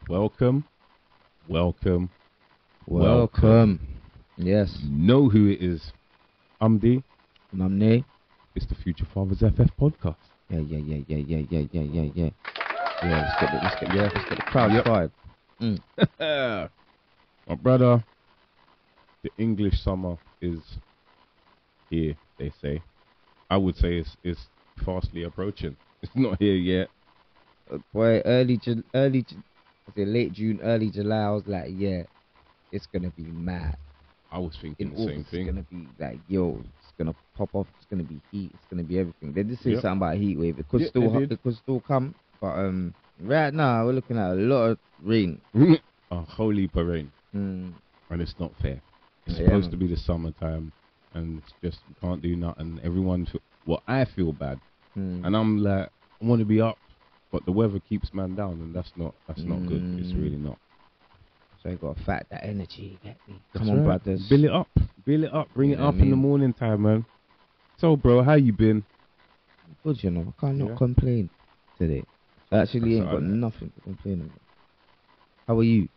Welcome, welcome, Welcome. Yes. You know who it is. I'm D. And I'm Nay. It's the Future Fathers FF podcast. Yeah. Let's get the crowd started. My brother, the English summer is here, they say. I would say it's fastly approaching. It's not here yet. Boy, late June, early July, I was like, yeah, it's gonna be mad. I was thinking In the same August, thing. it's gonna be like, yo, it's gonna pop off. It's gonna be heat. It's gonna be everything. They did say Yep. something about a heat wave. It could Yeah, still come, but right now we're looking at a lot of rain. A whole heap of rain. Mm. And it's not fair. It's Yeah, supposed man. to be the summertime, and it's just we can't do nothing. Everyone, I feel bad, and I'm like, I want to be up, but the weather keeps man down, and that's not good. It's really not. So you gotta fight that energy. Get me. That's Come on, right. brothers. Build it up, bring it Yeah, up I in the mean- morning time, man. So, bro, how you been? Good, you know. I can't not Yeah. complain today. I actually That's ain't got alright. nothing to complain about. How are you?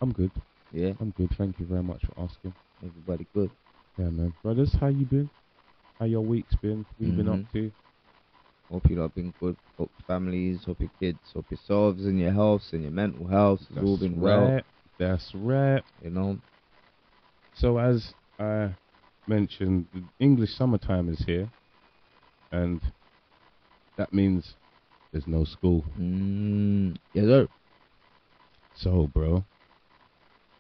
I'm good. Yeah, I'm good. Thank you very much for asking. everybody good. Yeah, man. Brothers, how you been? How your week's been? What you been up to? Hope you lot been good. Hope your families, hope your kids, hope yourselves and your health and your mental health has all been well. right. That's right. You know. So as I mentioned, the English summertime is here, and that means there's no school. Yes, sir. So, bro,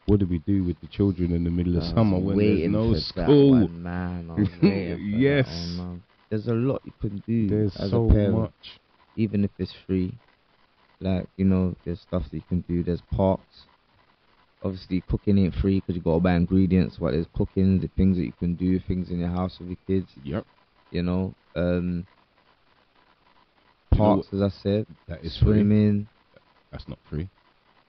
what do we do with the children in the middle of I was summer when there's waiting no for that school? one, man. I was waiting for Yes. that one, man. There's a lot you can do There's as so a parent, much. even if it's free. Like, you know, there's stuff that you can do. There's parks. Obviously, cooking ain't free because you got to buy ingredients. But there's cooking, the things that you can do, things in your house with your kids. Yep. You know, know parks, as I said, That is free. swimming. That's not free.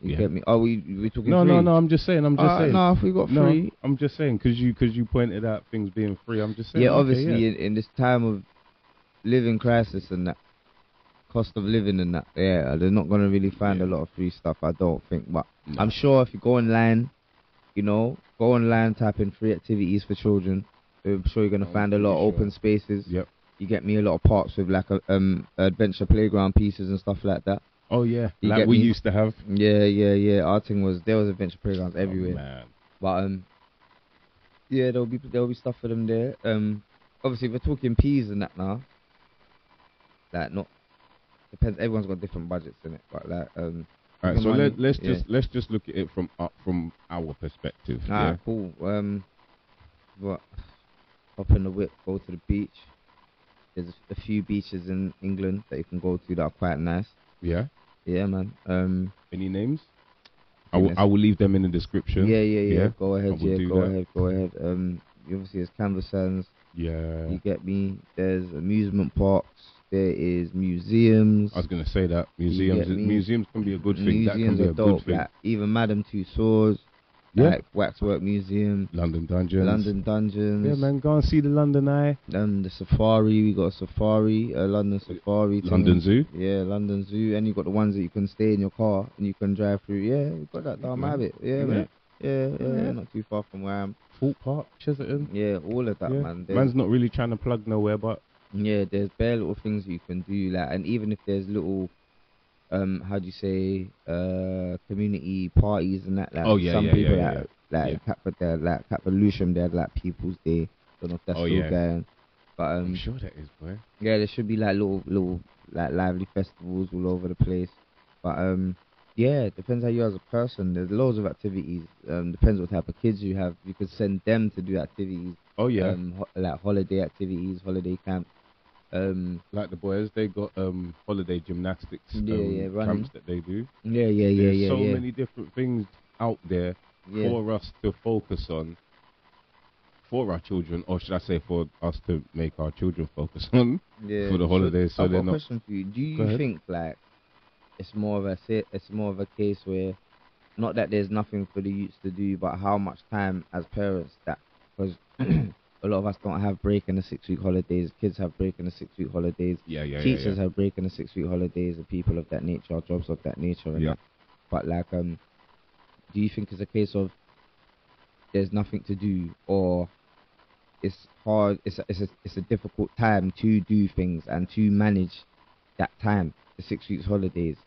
You Yeah. get me? Oh, we talking No, free? I'm just saying. No, if we got No, free. I'm just saying because you pointed out things being free. I'm just saying. Yeah, okay, obviously, yeah. in this time of living crisis and that, cost of living and that, yeah, they're not going to really find a lot of free stuff, I don't think. But No. I'm sure if you go online, you know, type in free activities for children, I'm sure you're going to I'm find a lot of pretty open spaces. Yep. You get me a lot of parks with like adventure playground pieces and stuff like that. Oh yeah, You like get we me? used to have. Yeah. Our thing was there was adventure playgrounds everywhere. Oh, man. But yeah, there'll be stuff for them there. Obviously, if we're talking peas and that now, like not depends. Everyone's got different budgets in it, but like All right, so money, let's just look at it from our perspective. Ah, Yeah. cool. What? Hop in the whip, go to the beach. There's a few beaches in England that you can go to that are quite nice. Yeah. Yeah, man. Any names? I think I will leave them in the description. Yeah. Go I ahead. will Yeah, do go that. ahead. Obviously, there's canvas sands. Yeah. You get me? There's amusement parks. There is museums. I was gonna say that You get me? museums can be a good thing. That can Museums be are a dope. good thing. Like even Madame Tussauds, Yeah. like Waxwork Museum, London Dungeons. London Dungeons. Yeah, man, go and see the London Eye. The safari, we got a safari, London Safari. London Zoo. Yeah, London Zoo, and you got the ones that you can stay in your car and you can drive through. Yeah, we got that down my man. habit. Yeah, Yeah. man. Yeah, Yeah. not too far from where I am. Fort Park, Chesterton. Yeah, all of that, Yeah. man. Man's not really trying to plug nowhere, but Yeah, there's bare little things you can do, like, and even if there's little, how do you say, community parties and that, like, Oh, yeah, some yeah, people yeah, like, yeah. like, Cap Lewisham, they had like People's Day. Don't know if that's Oh, still yeah. going, but I'm sure that is, boy. yeah, there should be like little like lively festivals all over the place, but yeah, it depends how you are as a person. There's loads of activities. Depends what type of kids you have. You could send them to do activities. Oh yeah. Like holiday activities, holiday camp. Like the boys, they got holiday gymnastics running. camps that they do. Yeah. There's so many different things out there Yeah. for us to focus on for our children, or should I say for us to make our children focus on Yeah. for the holidays, so I've they're got a not. question for you. Do Go you ahead. think like it's more of a case where not that there's nothing for the youths to do, but how much time as parents that because a lot of us don't have break in the 6-week holidays. Kids have break in the 6-week holidays. Yeah. Teachers have break in the 6-week holidays. And people of that nature, jobs of that nature. And Yeah. that. But like, do you think it's a case of there's nothing to do, or it's hard? It's a difficult time to do things and to manage that time, the 6 weeks holidays.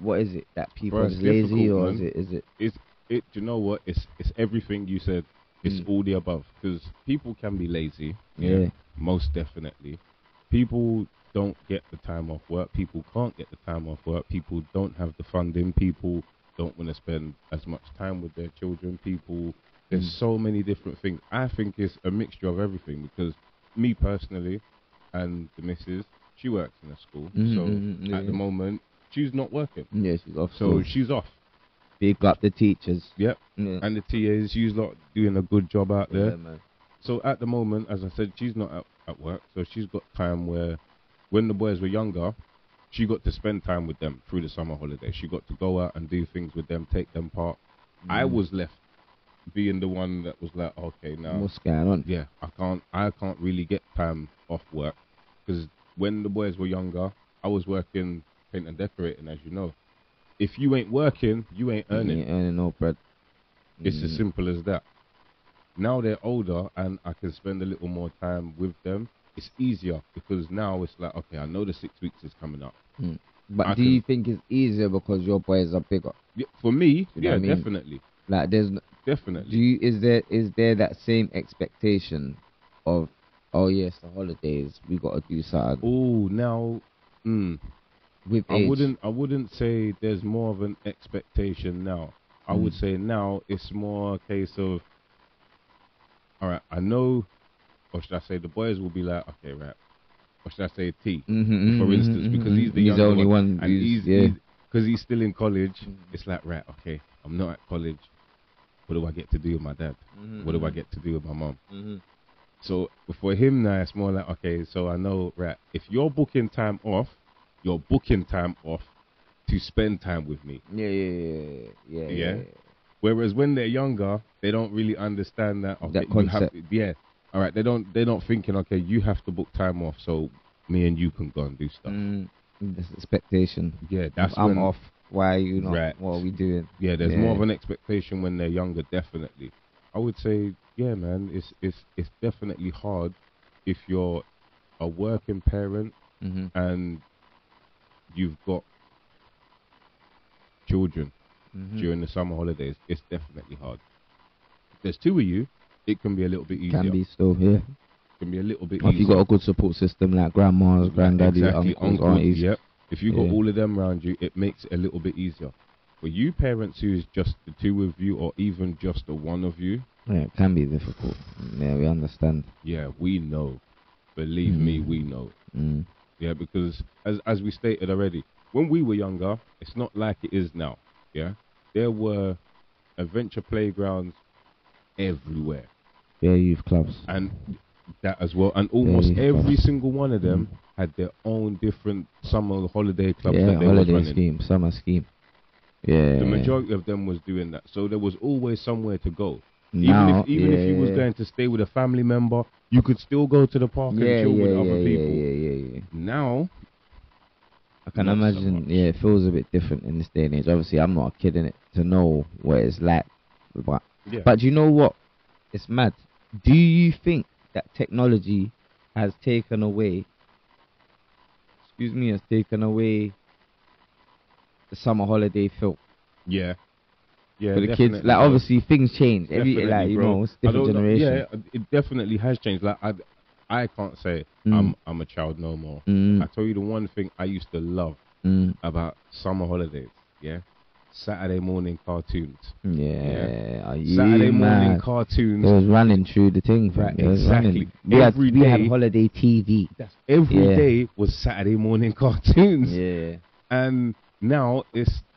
What is it that people are just lazy, or man. is it? Do you know what? It's everything you said. It's all the above, because people can be lazy. Yeah. Most definitely. People don't get the time off work. People can't get the time off work. People don't have the funding. People don't want to spend as much time with their children. There's so many different things. I think it's a mixture of everything, because me personally and the missus, she works in a school. So at the moment, she's not working. Yeah, she's off. So she's off. Big up the teachers. Yep. Yeah. And the TAs, she's not doing a good job out there. Yeah, man. So at the moment, as I said, she's not at work. So she's got time where, when the boys were younger, she got to spend time with them through the summer holiday. She got to go out and do things with them, take them part. I was left being the one that was like, okay, now what's going on? Yeah, I can't really get time off work, because when the boys were younger, I was working paint and decorating, as you know. If you ain't working, you ain't earning. You ain't earning no bread. It's as simple as that. Now they're older and I can spend a little more time with them. It's easier, because now it's like, okay, I know the 6 weeks is coming up. But do you think it's easier because your boys are bigger? Yeah, for me, You know what I mean? definitely. Like, there's Definitely. Is there that same expectation of, oh yes, the holidays, we got to do something? Oh, now, With age. I wouldn't say there's more of an expectation now. I would say now it's more a case of, all right, I know, or should I say the boys will be like, okay, right, or should I say T, for instance, because he's the younger only one, and because he's still in college. It's like, right, okay, I'm not at college. What do I get to do with my dad? What do I get to do with my mom? So for him now, it's more like, okay, so I know, right, if you're booking time off, you're booking time off to spend time with me. Yeah. Whereas when they're younger, they don't really understand that. Okay, That concept. All right. They're not thinking, okay, you have to book time off so me and you can go and do stuff. This expectation. Yeah, that's I'm when, off. Why are you not? Right. What are we doing? Yeah, there's more of an expectation when they're younger. Definitely, I would say, yeah, man, it's definitely hard if you're a working parent and you've got children during the summer holidays. It's definitely hard. If there's two of you, it can be a little bit easier. Can be still here. Can be a little bit Or if easier. you got a good support system like grandmas, granddaddy, exactly, uncles, aunties. Yep. If you got all of them around you, it makes it a little bit easier. For you parents who's just the two of you, or even just the one of you, Yeah, it can be difficult. Yeah, we understand. yeah, we know. Believe me, we know. Yeah, because as we stated already, when we were younger, it's not like it is now. Yeah, there were adventure playgrounds everywhere, Yeah, youth clubs. and that as well. And almost every single one of them had their own different summer holiday clubs that they was holiday running. scheme, summer scheme. Yeah. The majority of them was doing that, so there was always somewhere to go. Now, Even if you was going to stay with a family member, you could still go to the park and chill with other people. Yeah. Now, I can not so imagine. much. Yeah, it feels a bit different in this day and age. Obviously, I'm not a kid in it to know what it's like. But you know what? It's mad. Do you think that technology has taken away? Has taken away the summer holiday feel yeah, for the kids? definitely, Like, bro. obviously, things change. Definitely, bro. It's I different don't know. generation. Yeah, it definitely has changed. Like I can't say I'm a child no more. I tell you the one thing I used to love about summer holidays. Yeah, Saturday morning cartoons. Yeah. Are you Saturday morning mad? cartoons. It was running through the thing. Right, It was exactly. running. We had holiday TV. Every day was Saturday morning cartoons. Yeah. And now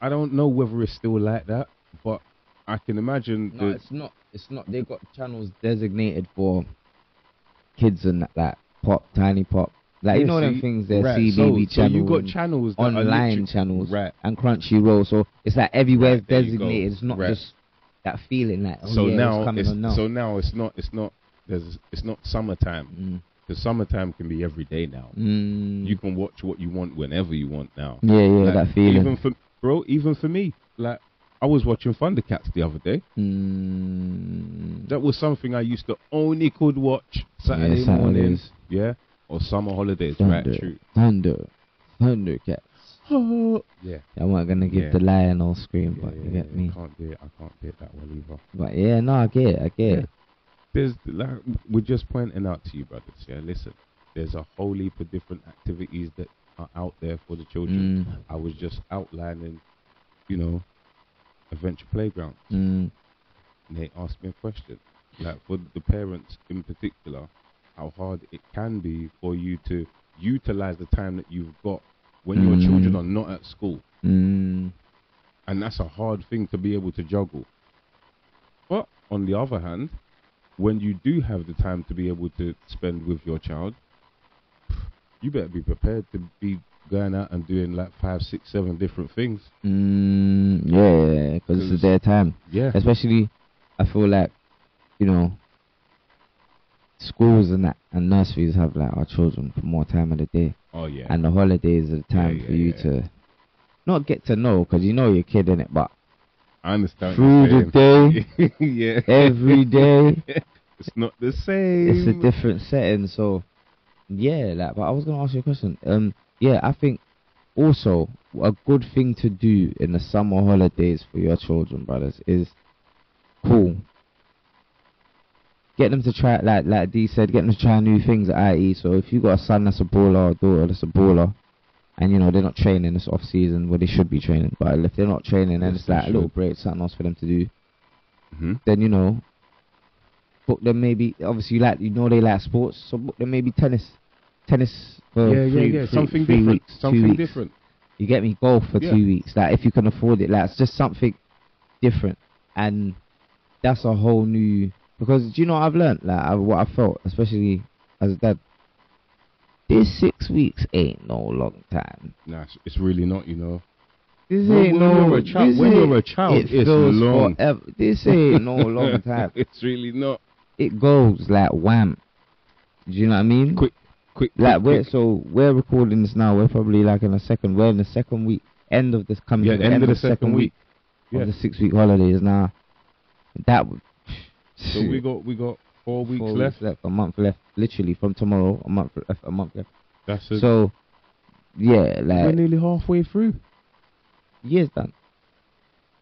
I don't know whether it's still like that, but I can imagine. No, it's not. It's not. They've got channels designated for kids and that pop, tiny pop. Like, you know them things there, CBB channels. So you got channels that online channels, right, and Crunchyroll. So it's like everywhere right, there designated. It's not just that feeling like. So now it's not summertime. Because summertime can be every day now. You can watch what you want whenever you want now. Yeah, that feeling. bro. Even for me, like I was watching Thundercats the other day. That was something I used to only could watch Saturday morning, yeah, or summer holidays. Right, true. Thundercats. Yeah. I'm not gonna give the lion all scream, but you get me. I can't do it that well either. But yeah, no, I get it. There's like we're just pointing out to you, brothers. Yeah, listen. There's a whole heap of different activities that are out there for the children. I was just outlining, Adventure Playground. And they asked me a question, like for the parents in particular, how hard it can be for you to utilize the time that you've got when your children are not at school. And that's a hard thing to be able to juggle. But on the other hand, when you do have the time to be able to spend with your child, you better be prepared to be going out and doing like 5, 6, 7 different things. Yeah, because it's their time. Yeah. Especially, I feel like, schools and nurseries have like our children for more time of the day. Oh yeah. And the holidays are the time for you to not get to know, because you know your kid in it, but I understand through the day, yeah, every day, it's not the same. It's a different setting. So yeah, like, but I was gonna ask you a question. Yeah, I think also a good thing to do in the summer holidays for your children, brothers, is cool. Get them to try, like Dee said, get them to try new things at IE. So if you got a son that's a baller or a daughter that's a baller, and they're not training this off season, well, they should be training, but if they're not training, then it's like a little break, something else for them to do. Then book them maybe. Obviously, they like sports, so book them maybe tennis for something three different, weeks, something 2 weeks. different. You get me? Golf for 2 weeks, like if you can afford it, like it's just something different, and that's a whole new. Because do you know what I've learned? Like what I felt, especially as a dad. This 6 weeks ain't no long time. Nah, it's really not. This when ain't you're a child, it's long. Forever. This ain't no long time. It's really not. It goes like wham. Do you know what I mean? Quick. Like we're recording this now. We're probably like in the second. We're in the second week. End of this coming. Yeah, end of the second week. Of the 6 week holidays now. That. So we got 4 weeks left. A month left. Literally from tomorrow, a month left. That's it. So yeah, like we're nearly halfway through. Year's done.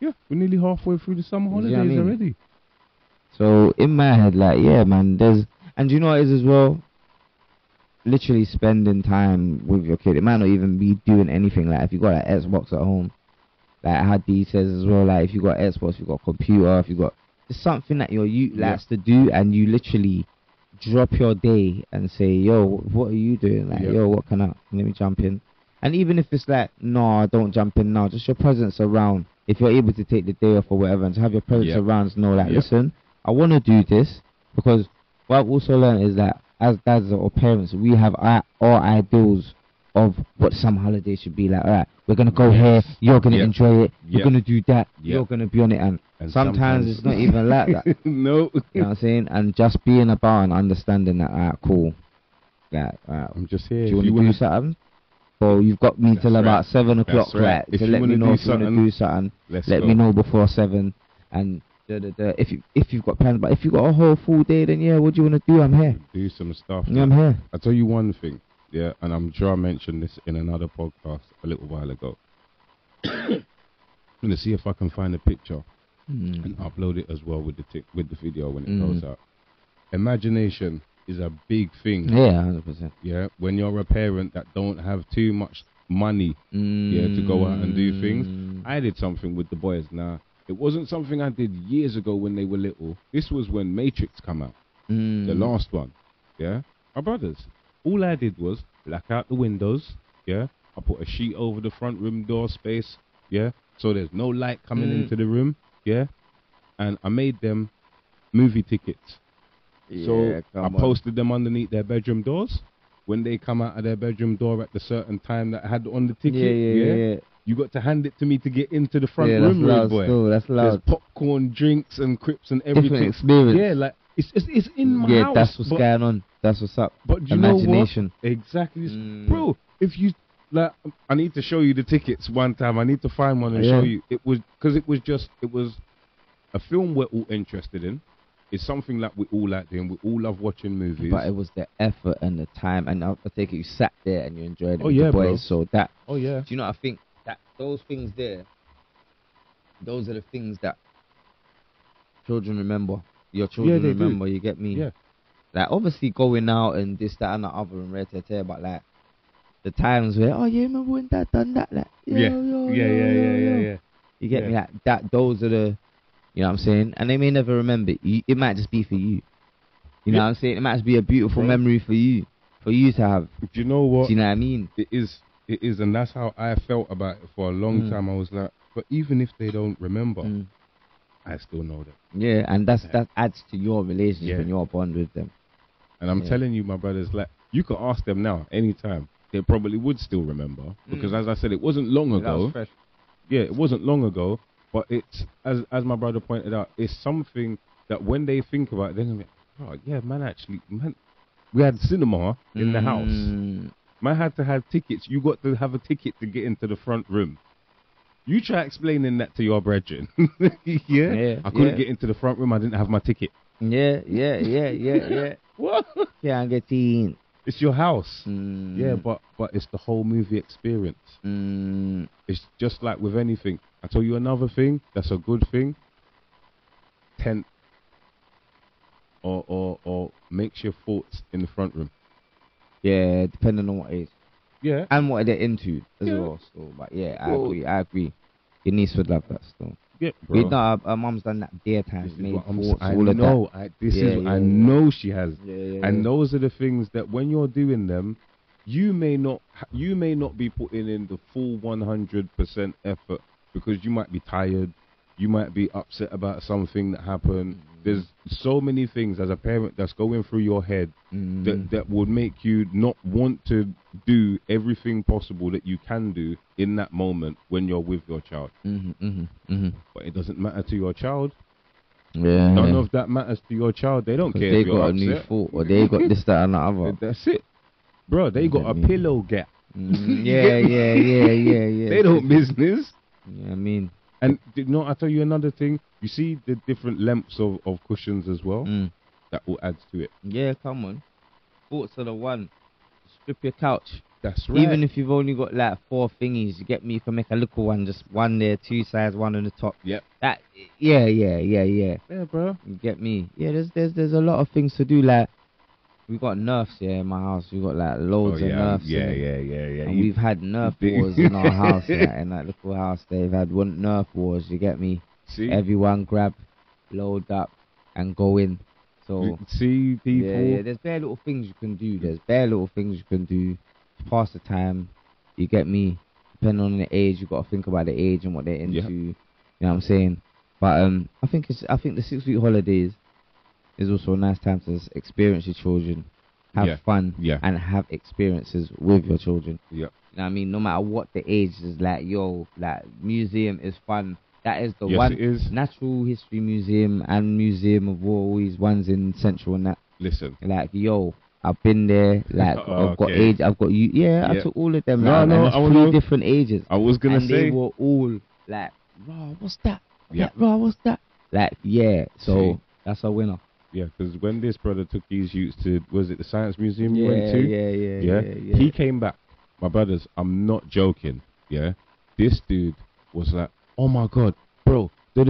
Yeah, we're nearly halfway through the summer holidays already. So in my head, like, yeah, man, and do you know what it is as well? Literally spending time with your kid. It might not even be doing anything. Like if you got an Xbox at home, like how Dee says as well. Like if you got Xbox, if you got a computer, if you got it's something that your youth likes to do, and you literally drop your day and say, yo, what are you doing? Like, yo, what can let me jump in. And even if it's like, no, don't jump in now, just your presence around. If you're able to take the day off or whatever, and to have your presence around, know like, listen, I want to do this, because what I've also learned is that as dads or parents, we have our ideals of what summer holiday should be like. All right, we're gonna go here, you're gonna enjoy it, you're gonna do that, you're gonna be on it, and sometimes it's not even like that. No. You know what I'm saying? And just being about and understanding that, alright, cool. Like, I'm just here. Do you want to do something? Well, you've got me till about 7 o'clock, right? To let me know if you want to do something. Let me know before 7. And if you've got plans, but if you've got a whole full day, then yeah, what do you want to do? I'm here. Do some stuff. Yeah, I'm here. I'll tell you one thing. Yeah, and I'm sure I mentioned this in another podcast a little while ago. I'm gonna see if I can find a picture and upload it as well with the video when it goes out. Imagination is a big thing. Yeah, 100%. Yeah, when you're a parent that don't have too much money, to go out and do things. I did something with the boys. Now, it wasn't something I did years ago when they were little. This was when Matrix come out, the last one. Yeah, my brothers. All I did was black out the windows, I put a sheet over the front room door space, so there's no light coming into the room, and I made them movie tickets. So I posted them underneath their bedroom doors. When they come out of their bedroom door at the certain time that I had on the ticket, you got to hand it to me to get into the front room, rude boy. Still, that's loud. There's popcorn, drinks, and crips and everything. Different experience. Yeah, like it's in my house. Yeah, that's what's going on. That's what's up. But you Imagination. know what? Exactly, bro. If you like, I need to show you the tickets one time. I need to find one and Yeah. show you. It was because it was a film we're all interested in. It's something that we all like doing. We all love watching movies. But it was the effort and the time, and I take it you sat there and you enjoyed it Oh, with yeah, the boys. bro. So that, Oh yeah. do you know? I think that those things there, those are the things that children remember. Your children they do. remember. You get me? Yeah. Like obviously going out and this, that, and the other and red tear, but like the times where yeah, remember when Dad done that? Like Yeah. yeah. You get Yeah. me? Like that. Those are the, you know what I'm saying? And they may never remember it. It might just be for you. You know Yeah. what I'm saying? It might just be a beautiful Bro. memory for you to have. Do you know what? Do you know what I mean? It is, and that's how I felt about it for a long time. I was like, but even if they don't remember, Mm. I still know them. Yeah, and that adds to your relationship Yeah. and your bond with them. And I'm Yeah. telling you, my brothers, like, you could ask them now, anytime. They probably would still remember. Because as I said, it wasn't long That ago. was fresh. Yeah, it wasn't long ago. But it's, as my brother pointed out, it's something that when they think about it, they're going to be, oh, yeah, man, we had cinema in the house. Mm. Man had to have tickets. You got to have a ticket to get into the front room. You try explaining that to your brethren. Yeah, I couldn't yeah. get into the front room. I didn't have my ticket. Yeah. What? Can't get in. It's your house. Mm. Yeah, but it's the whole movie experience. Mm. It's just like with anything. I tell you another thing that's a good thing. Tent or makes your thoughts in the front room. Yeah, depending on what age Yeah. and what they're into as Yeah. well. So, but yeah, Well- I agree. Your niece would love that still. Yeah, We bro. know our mum's done that dear This times, is made what I'm thoughts, I all of know. that. I Yeah. know she has. Yeah. And those are the things that when you're doing them, you may not be putting in the full 100% effort because you might be tired, you might be upset about something that happened. There's so many things as a parent that's going through your head that would make you not want to do everything possible that you can do in that moment when you're with your child. But it doesn't matter to your child. Yeah. None of that matters to your child. They don't 'Cause care they if you're got a upset. new thought, or they got this, that, and the other. That's it. Bro, they got a Yeah. pillow gap. Yeah. They don't business. Yeah, I mean, And I tell you another thing. You see the different lengths of cushions as well. That all adds to it. yeah, come on. Thoughts are the one. Strip your couch. That's right. Even if you've only got like 4 thingies, you get me. You can make a little one, just one there, 2 sides, one on the top. Yep. That, yeah. Yeah, bro. You get me? Yeah, there's a lot of things to do. Like we got Nerfs in my house. We got like loads of Nerfs. Yeah. And we've had Nerf wars in our house, in that little house. They've had one Nerf wars. You get me? See, Everyone grab, load up, and go in. So see people. yeah, there's bare little things you can do. There's bare little things you can do to pass the time. You get me? Depending on the age, you got to think about the age and what they're into. Yeah. You know what I'm saying? But I think the 6-week holidays is also a nice time to experience your children, have fun, and have experiences with your children. Yeah. You know what I mean? No matter what the age is, like museum is fun. That is the one. It is. Natural History Museum and Museum of War, all these ones in Central and that. Listen. Like, I've been there. Like, Oh, I've got okay. age. I've got you. Yeah, I Yeah. took all of them. No, like, no, and it's I 3 know. different ages. I was gonna And say. they were all like, "Raw, what's that? Yeah. Raw, what's that?" Like, yeah. So See. that's a winner. Yeah, because when this brother took these youths to, was it the Science Museum you went to? Yeah. He came back. My brothers, I'm not joking. Yeah. This dude was like, oh my God, bro. Bro.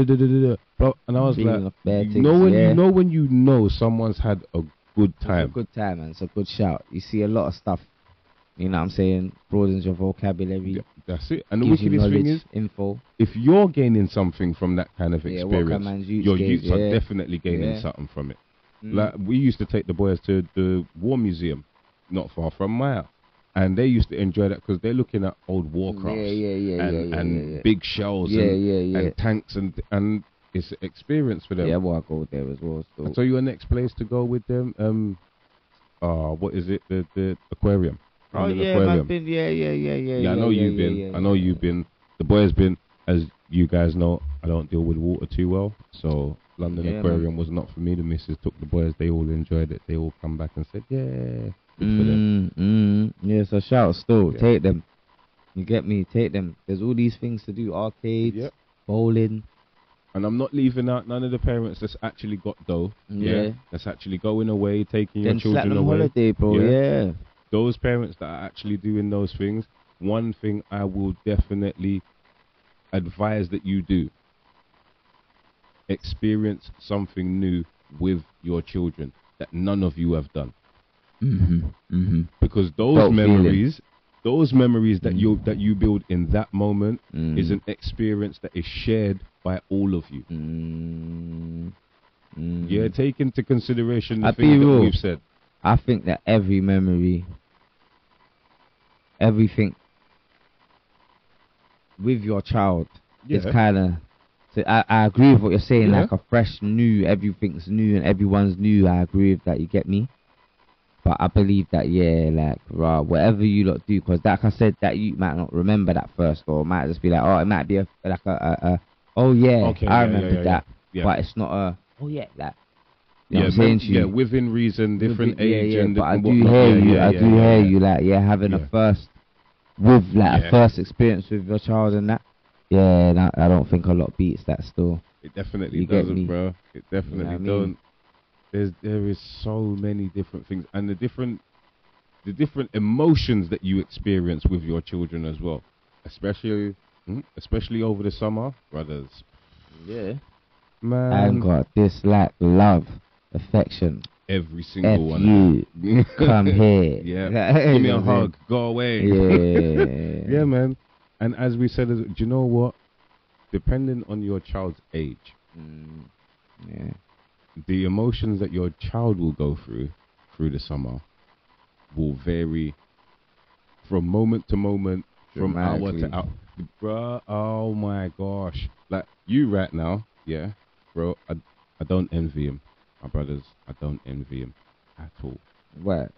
And I was Feeling like, of bad you things, know yeah. when you know someone's had a good It's a time. good time, and it's a good shout. You see a lot of stuff. You know what I'm saying? Broadens your vocabulary. Yeah, that's it. And the Gives you wickedest thing knowledge, is, info. if you're gaining something from that kind of Yeah, what can experience, man's youths your gain, youths are yeah. definitely gaining Yeah. something from it. Mm. Like, we used to take the boys to the War Museum, not far from my house. And they used to enjoy that because they're looking at old warcrafts and big shells and tanks and it's an experience for them. Yeah, well, I go there as well. So. I'll tell you a next place to go with them. What is it? The aquarium. Oh London yeah, Aquarium. man, been, yeah. I know you've been. I know you've been. The boys been. As you guys know, I don't deal with water too well, so London Yeah, Aquarium was not for me. The missus took the boys. They all enjoyed it. They all come back and said, "Yeah, good for them." Yeah, so shout still. Yeah. Take them. You get me? Take them. There's all these things to do. Arcades, Yep. bowling. And I'm not leaving out none of the parents that's actually got dough. Yeah. That's actually going away, taking Then your slap children them away. holiday, bro. Yeah. Those parents that are actually doing those things, one thing I will definitely advise that you do: experience something new with your children that none of you have done. Because those memories that you build in that moment is an experience that is shared by all of you. Yeah, take into consideration the things that we've said. I think that every memory, everything with your child is kind of. So I agree with what you're saying. Like a fresh, new, everything's new and everyone's new. I agree with that. You get me? But I believe that whatever you lot do, because like I said, that you might not remember that first, or might just be like, oh, it might be I remember that. Yeah. But it's not a that. You know Yeah, what I'm saying to you? within reason, different age, and but I different do whatnot. hear you. I do hear you. Like, having Yeah. a first a first experience with your child and that. Yeah, no, I don't think a lot beats that still. It definitely You get me? doesn't, bro. It definitely what I mean? don't. There is so many different things, and the different emotions that you experience with your children as well, especially over the summer, brothers. Yeah. Man, I got dislike, love, affection. every single F one. you. Come here. Yeah, give me a hug. Go away. Yeah. Yeah, man. And as we said, do you know what? Depending on your child's age, Yeah. the emotions that your child will go through the summer will vary from moment to moment, from hour to Dramatically. hour. Bruh, oh my gosh. Like, you right now, yeah, bro, I don't envy him. My brothers, I don't envy him at all. What?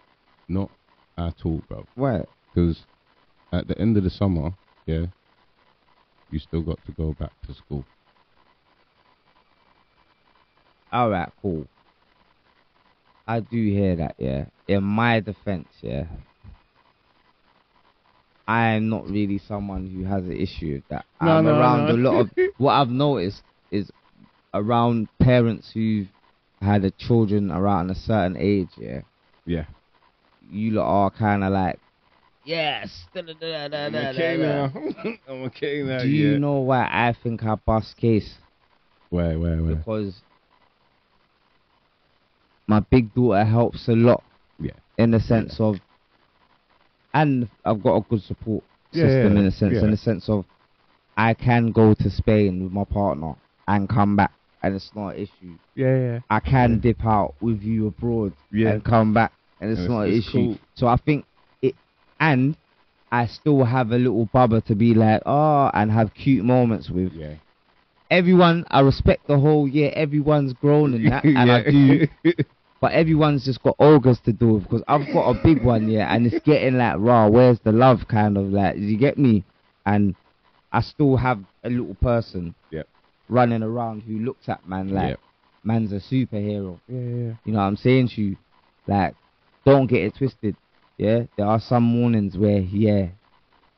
Not at all, bro. What? Because at the end of the summer, yeah, you still got to go back to school. Alright, cool. I do hear that, yeah. In my defense, yeah, I'm not really someone who has an issue with that. I'm around a lot of what I've noticed is around parents who've had a children around a certain age, yeah. Yeah. You lot are kind of like, yes. I'm okay now. I'm okay now. Do you know why I think I bust case? Where? Because my big daughter helps a lot. Yeah. In the sense of, and I've got a good support system in the sense of, I can go to Spain with my partner and come back, and it's not an issue. Yeah. I can dip out with you abroad and come back, and it's not an issue. Cool. So I think it, and I still have a little bubba to be like, and have cute moments with. Yeah. Everyone, I respect the whole, everyone's grown and that, and I do. But everyone's just got ogres to do with, because I've got a big one, and it's getting like, where's the love, kind of like, you get me? And I still have a little person running around who looks at man like, man's a superhero. Yeah. You know what I'm saying to you? Like, don't get it twisted, There are some mornings where,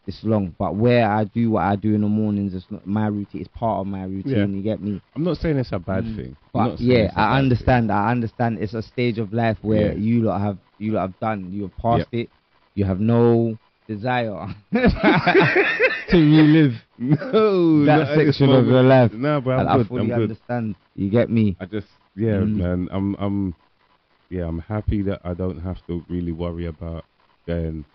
it's long, but where I do what I do in the mornings, it's not my routine, it's part of my routine, you get me? I'm not saying it's a bad thing. But I understand it's a stage of life where you lot have done, you have passed it, you have no desire to relive that section of your life. No, but and I fully understand. You get me? I just man, I'm happy that I don't have to really worry about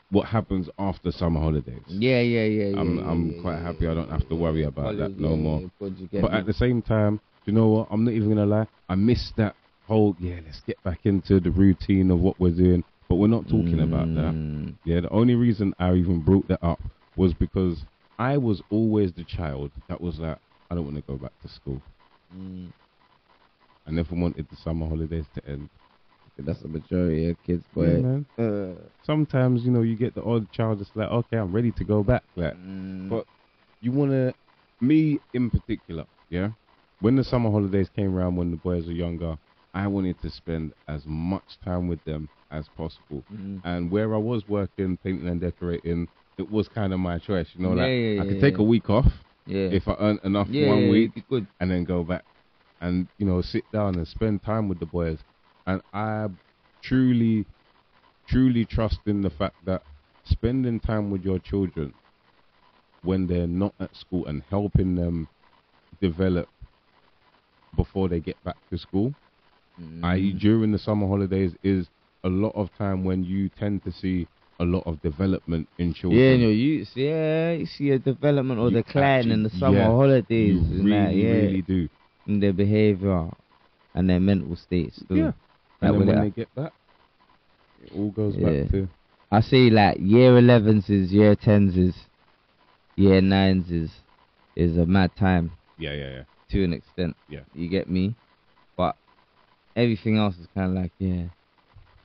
what happens after summer holidays. I'm quite happy I don't have to worry about that no more. But at the same time, you know what? I'm not even gonna lie. I miss that whole let's get back into the routine of what we're doing. But we're not talking about that. Yeah, the only reason I even brought that up was because I was always the child that was like, I don't want to go back to school. I never wanted the summer holidays to end. That's the majority of kids, boy. Yeah, man. Sometimes, you get the odd child that's like, okay, I'm ready to go back. Like, but you want to, me in particular, when the summer holidays came around when the boys were younger, I wanted to spend as much time with them as possible. And where I was working, painting and decorating, it was kind of my choice. You know, Yeah, like yeah, I could yeah, take yeah. a week off Yeah. if I earned enough Yeah, one yeah, week, it'd be good. and then go back and sit down and spend time with the boys. And I truly, truly trust in the fact that spending time with your children when they're not at school and helping them develop before they get back to school, i.e. during the summer holidays, is a lot of time when you tend to see a lot of development in children. Yeah, you see a development or You decline in the actually- summer yeah, holidays. You and really, that, yeah, really do. in their behavior and their mental states. Too. Yeah. Like And then with when that- they get back, it all goes Yeah. back to... I say like year 11s is, year 10s is, year 9s is a mad time Yeah. to an extent. Yeah. You get me? But everything else is kind of like, yeah,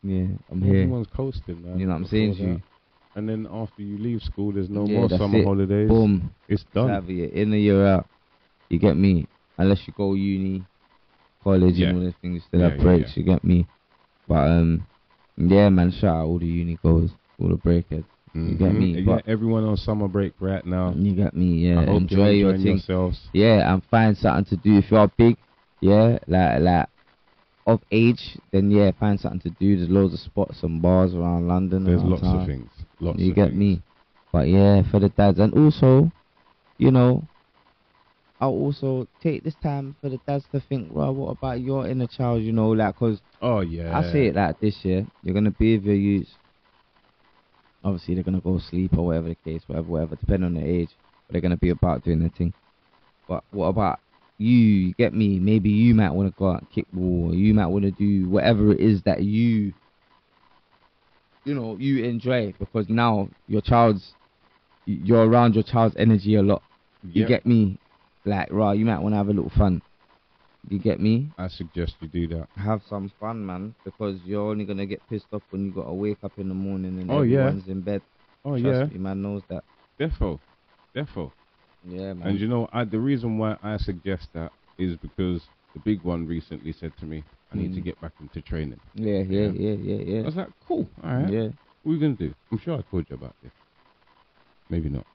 I'm here. Everyone's coasting, man. You know what I'm saying to before you? that. And then after you leave school, there's no Yeah, more that's summer it. holidays. Boom. It's done. Savvy, you're in or you're out. You get me? Unless you go uni, college, Yeah. and all those things, you still Yeah, have yeah, breaks. yeah. You get me? But yeah, man, shout out all the uni goers, all the breakheads. You get me? Yeah, But everyone on summer break right now. you get me? Yeah, I hope enjoy you're your enjoying thing. yourselves. Yeah, and find something to do. If you're big, yeah, like of age, then yeah, find something to do. There's loads of spots and bars around London. There's around lots town. of things. Lots You of get things. me? But yeah, for the dads, and also, I'll also take this time for the dads to think, well, what about your inner child? Like, cause Oh, yeah. I say it like this, yeah, you're gonna be with your youths. Obviously, they're gonna go sleep or whatever the case, whatever, depending on their age. But they're gonna be about doing their thing. But what about you? You get me? Maybe you might want to go out and kick ball, or you might want to do whatever it is that you enjoy, because now you're around your child's energy a lot. You Yep. get me? Like, right, you might want to have a little fun. You get me? I suggest you do that. Have some fun, man, because you're only gonna get pissed off when you gotta wake up in the morning and Oh, yeah. everyone's in bed. Oh, Trust yeah. me, man knows that. Defo. Yeah, man. And the reason why I suggest that is because the big one recently said to me, I need to Mm. get back into training. Yeah. I was like, cool, alright. Yeah, What are we going to do? I'm sure I told you about this. Maybe not.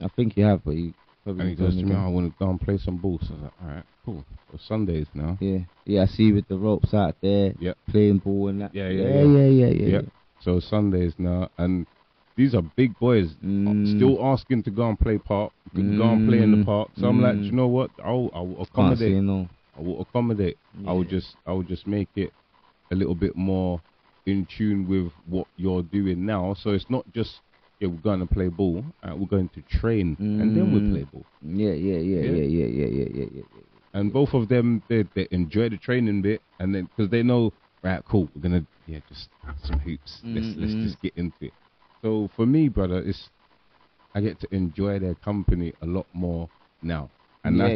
I think you have, but you probably And he don't goes to me, again. I want to go and play some ball. So I was like, alright, cool. So Sundays now. Yeah, I see you with the ropes out there, Yep. playing ball and that. Yeah. Yeah. So Sundays now, and these are big boys still asking to go and play go and play in the park. So I'm like, you know what? I will Can't say accommodate. no. I will accommodate. I will just make it a little bit more in tune with what you're doing now. So it's not just we're going to play ball. We're going to train and then we'll play ball. Yeah. And both of them, they enjoy the training bit, and then because they know, right, cool, we're gonna just some hoops. Let's just get into it. So for me, brother, I get to enjoy their company a lot more now. And that's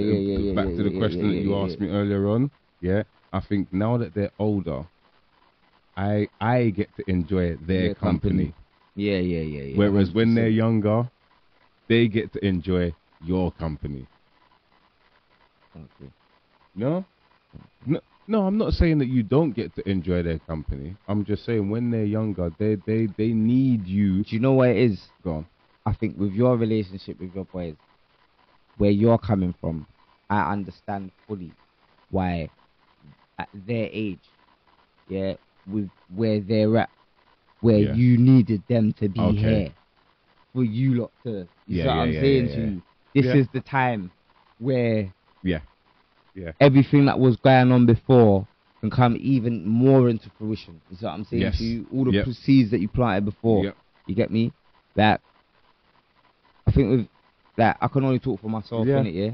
back to the question that you asked me earlier on. Yeah, I think now that they're older, I get to enjoy their company. Yeah. Whereas when 100%. they're younger, they get to enjoy your company. Okay. No, I'm not saying that you don't get to enjoy their company. I'm just saying when they're younger, they need you. Do you know what it is? Go on. I think with your relationship with your boys, where you're coming from, I understand fully why at their age, with where they're at, where Yeah. you needed them to be Okay. here, for you lot to, you see what I'm yeah, saying yeah, to yeah. you? This Yeah. is the time where Yeah. everything that was going on before can come even more into fruition. You see what I'm saying Yes. to you? All the Yep. seeds that you planted before. Yep. You get me? That I think with that I can only talk for myself Yeah. in it, yeah.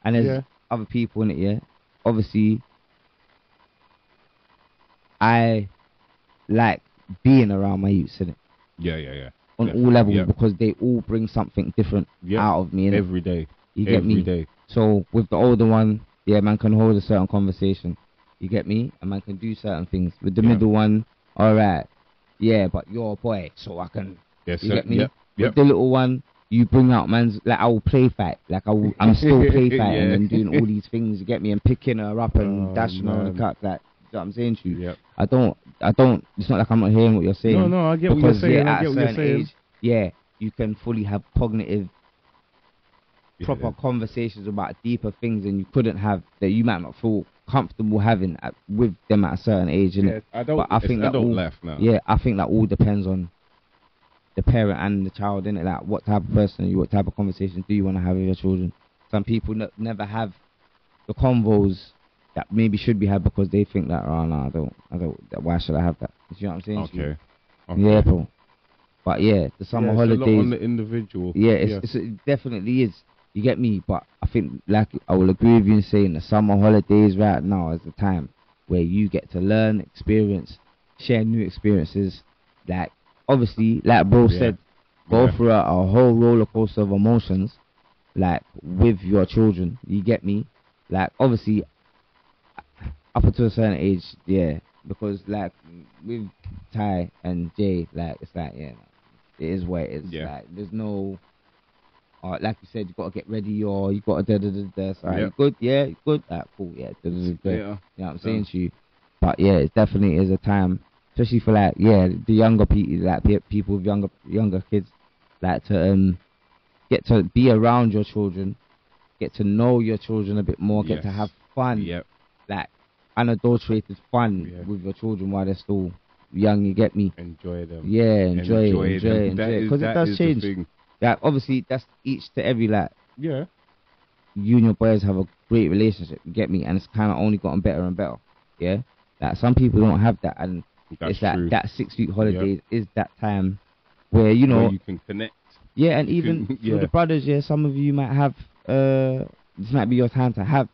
And there's Yeah. other people in it, yeah. Obviously, I like being around my youths in it Yeah. on Definitely. all levels Yep. because they all bring something different Yep. out of me. Innit? Every day. You get Every me? day. So with the older one, yeah, man can hold a certain conversation. You get me? And man can do certain things. With the Yeah. middle one, alright, yeah, but you're a boy, so I can. Yes, You sir. get me? Yep. With the little one, you bring out man's like I will play fight, like I'm still play fighting Yeah. and doing all these things. You get me? And picking her up and Oh, dashing her on the man. cut, like. You know what I'm saying to you? Yep. I don't. It's not like I'm not hearing what you're saying. No, I get what you're because, saying. yeah, I at get a what you're certain saying. age, yeah, you can fully have cognitive, proper Yeah. conversations about deeper things, and you couldn't have that you might not feel comfortable having with them at a certain age. Yeah, But I think that adult all, life now. yeah, I think that all depends on the parent and the child, innit? Like, what type of person are you, what type of conversation do you want to have with your children? Some people never have the convos that maybe should be had because they think that, oh no, I don't. Why should I have that? You know what I'm saying? to you? Okay. Yeah, bro. But yeah, the summer It's a lot holidays. on the individual. Yeah, it definitely is. You get me? But I think, like, I will agree with you in saying the summer holidays right now is the time where you get to learn, experience, share new experiences. Like, obviously, like bro Yeah. said, go Yeah. through a whole roller coaster of emotions, like, with your children. You get me? Like, obviously, up until a certain age, yeah. Because, like, with Ty and Jay, like, it's like, yeah, it is what it is. Yeah. Like, there's no, like you said, you got to get ready, or you got to da. So, Yep. you good? Yeah, you good? Cool, yeah. Da. Yeah. You know what I'm saying to you? But yeah, it definitely is a time, especially for, like, yeah, the younger people, like people with younger kids, like, to get to be around your children, get to know your children a bit more, get to Yes. have fun, Yep. like unadulterated fun Yeah. with your children while they're still young. You get me? Enjoy them. Yeah, enjoy them. it, because it That does is the change. thing. Like, obviously, that's each to every. Like, Yeah. you and your boys have a great relationship. You get me? And it's kind of only gotten better and better. Yeah. Like, some people don't have that, and That's it's like true. that 6 week holiday is that time where, you know, Where you can connect. yeah, and You even can- for yeah. the brothers, yeah, some of you might have this might be your time to have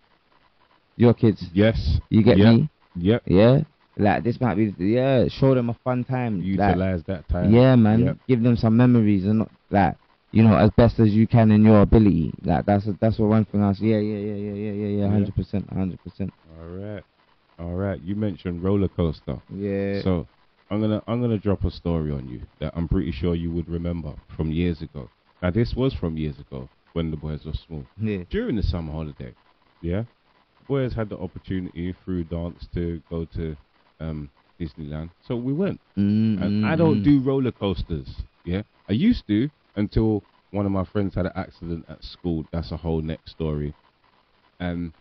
your kids. Yes. You get Yep. me? Yep. Yeah. Like, this might be, yeah, show them a fun time. Like, Utilize that time. yeah, man. Yep. Give them some memories, and not, like, you know, as best as you can in your ability. Like, that's what one thing else. Yeah, 100%. All right. You mentioned roller coaster. Yeah. So I'm gonna drop a story on you that I'm pretty sure you would remember from years ago. Now this was from years ago when the boys were small. Yeah. During the summer holiday, yeah, boys had the opportunity through dance to go to Disneyland, so we went. And I don't do roller coasters. Yeah, I used to until one of my friends had an accident at school. That's a whole next story. And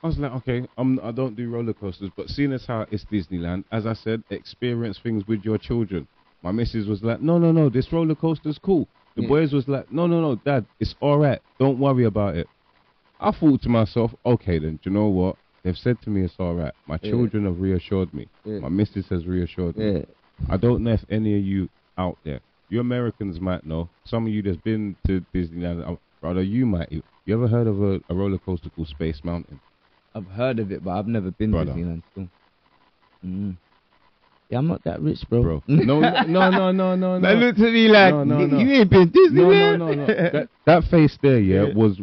I was like, okay, I don't do roller coasters, but seeing as how it's Disneyland, as I said, experience things with your children. My missus was like, no, this roller coaster's cool. The Yeah. boys was like, no, Dad, it's all right. Don't worry about it. I thought to myself, okay then, do you know what? They've said to me it's all right. My Yeah. children have reassured me. Yeah. My missus has reassured me. Yeah. I don't know if any of you out there, you Americans might know. Some of you that's been to Disneyland, brother, you might. You ever heard of a roller coaster called Space Mountain? I've heard of it, but I've never been to Brother. Disneyland still. Yeah, I'm not that rich, bro. Bro, no. Man looked at me like, No. "Nigga, you ain't been Disneyland." No. That face there, Yeah. was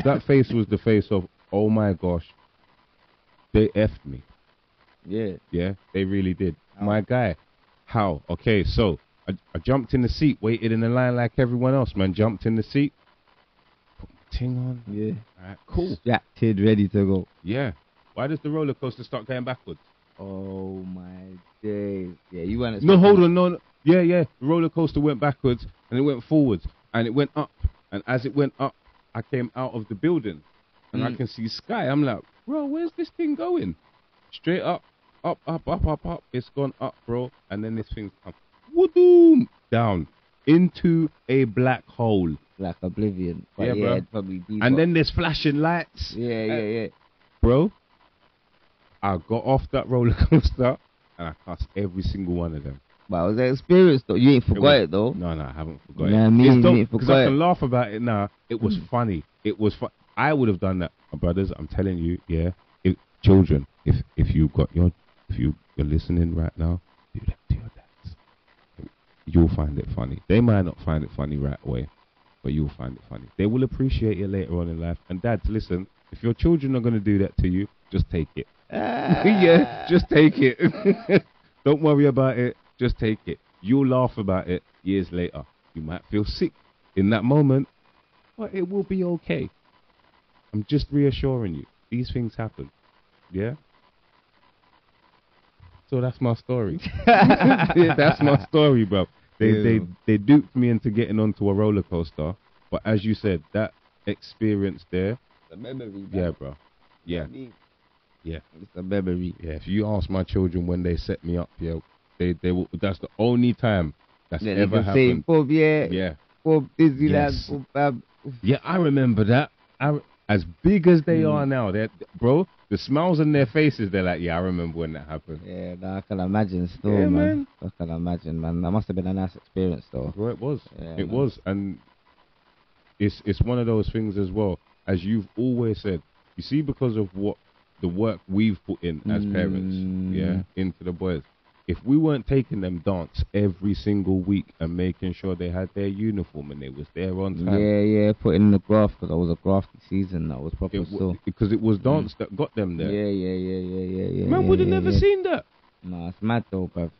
that face was the face of, oh my gosh, they effed me. Yeah. Yeah, they really did. How? My guy, how? Okay, so I jumped in the seat, waited in the line like everyone else, man. Jumped in the seat, put my ting on. Yeah. Alright, cool. Strapped, ready to go. Yeah. Why does the roller coaster start going backwards? Oh my days. Yeah, you went. No, hold on, no. Yeah. The roller coaster went backwards and it went forwards and it went up. And as it went up, I came out of the building and I can see sky. I'm like, bro, where's this thing going? Straight up. It's gone up, bro. And then this thing's come, woodoom, down into a black hole. Like Oblivion. But Yeah, yeah, bro. it's probably deep. And then there's flashing lights. Yeah. Bro, I got off that roller coaster and I cussed every single one of them. But it was an experience though. You ain't forgot was- it though. No, I haven't forgot Yeah, it. me It's and dope you because forgot I it. can laugh about it now. It was funny. It was fun. I would have done that, my brothers. I'm telling you, yeah. Children, if you're listening right now, do that to your dads. You'll find it funny. They might not find it funny right away, but you'll find it funny. They will appreciate it later on in life. And dads, listen, if your children are going to do that to you, just take it. Yeah, just take it. Don't worry about it. Just take it. You'll laugh about it years later. You might feel sick in that moment, but it will be okay. I'm just reassuring you. These things happen. Yeah? So that's my story. Yeah, that's my story, bro. They duped me into getting onto a roller coaster. But as you said, that experience there, The memory. yeah, bro. Yeah. Yeah. It's a memory. Yeah. If you ask my children when they set me up, yeah, they will. That's the only time that's Yeah, ever they can say, happened. Bob, Yeah. Bob Disneyland, Yes. Bob Bam. Yeah, I remember that. As big as they Mm. are now, bro, the smiles on their faces, they're like, yeah, I remember when that happened. Yeah, nah, I can imagine still, Yeah, man. I can imagine, man. That must have been a nice experience, though. Well, it was. Yeah, It man. was. And it's one of those things as well, as you've always said, you see, because of what the work we've put in as parents, yeah, into the boys. If we weren't taking them dance every single week and making sure they had their uniform and they was there on time, Yeah, put in the graft, because it was a grafty season. That was proper still. because it was dance that got them there. Yeah. Man would have never seen that. Nah, it's mad though, bruv.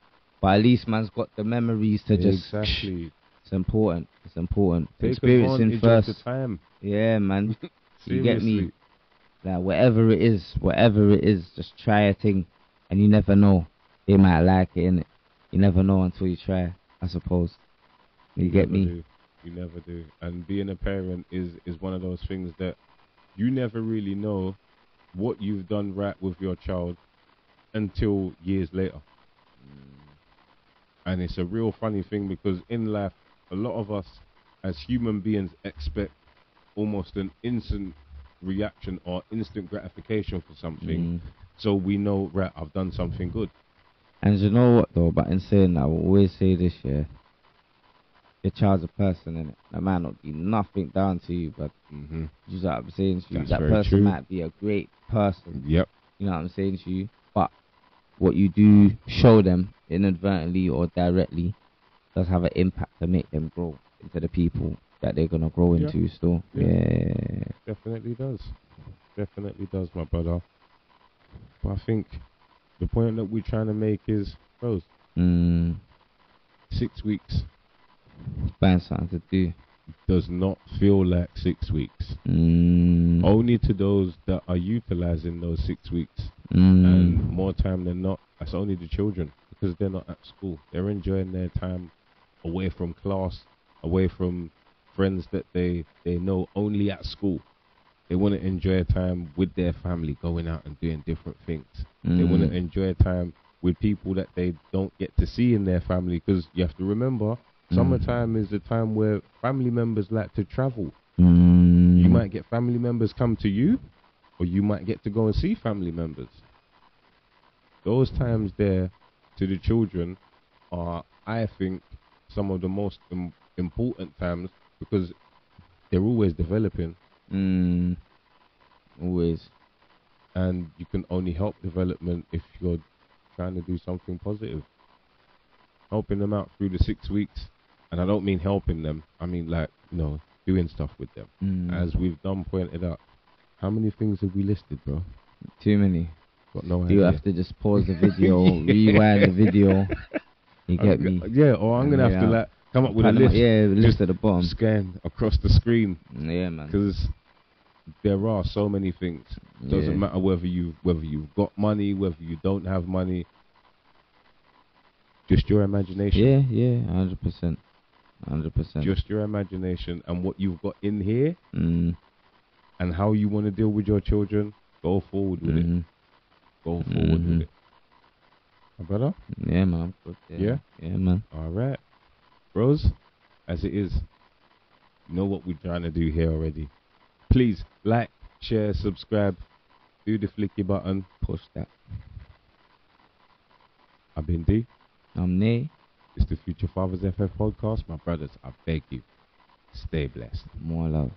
But at least man's got the memories to just. Exactly. It's important. It's important. Take Experiencing advantage first. of the time. Yeah, man. You get me? Seriously. Like whatever it is, just try a thing, and you never know. They might like it, innit? You never know until you try, I suppose. You get never me? do. You never do. And being a parent is one of those things that you never really know what you've done right with your child until years later. And it's a real funny thing, because in life, a lot of us as human beings expect almost an instant reaction or instant gratification for something. So we know, right, I've done something good. And you know what though, but in saying that, I will always say this, yeah. Your child's a person, innit? That might not be nothing down to you, but Mm-hmm. you know what I'm saying to you? That's That very person true. might be a great person. Yep. You know what I'm saying to you? But what you do show them inadvertently or directly does have an impact to make them grow into the people that they're gonna grow Yeah. into still. Yeah. Definitely does. Definitely does, my brother. But I think the point that we're trying to make is, bros, 6 weeks Find something to do. does not feel like 6 weeks. Only to those that are utilizing those 6 weeks. And more time than not, that's only the children, because they're not at school. They're enjoying their time away from class, away from friends that they know only at school. They want to enjoy time with their family, going out and doing different things. They want to enjoy time with people that they don't get to see in their family, because you have to remember, summertime is the time where family members like to travel. You might get family members come to you, or you might get to go and see family members. Those times there to the children are, I think, some of the most important times, because they're always developing. Always. And you can only help development if you're trying to do something positive. Helping them out through the 6 weeks. And I don't mean helping them, I mean like, doing stuff with them. As we've done pointed out. How many things have we listed, bro? Too many. Got no idea. You have to just pause the video, rewind the video. You get me? Yeah, or I'm gonna have to like come up with a list. List at the bottom. Scan across the screen. Yeah, man. Because there are so many things. Doesn't matter whether you've got money, whether you don't have money. Just your imagination. Yeah, 100%. 100%. Just your imagination and what you've got in here, and how you want to deal with your children. Go forward with it. Go forward with it. My brother? Yeah, man. Good. Yeah, man. All right. Bros, as it is, you know what we're trying to do here already. Please like, share, subscribe, do the flicky button. Push that. I've been D. I'm Nay. It's the Future Fathers FF podcast. My brothers, I beg you, stay blessed. More love.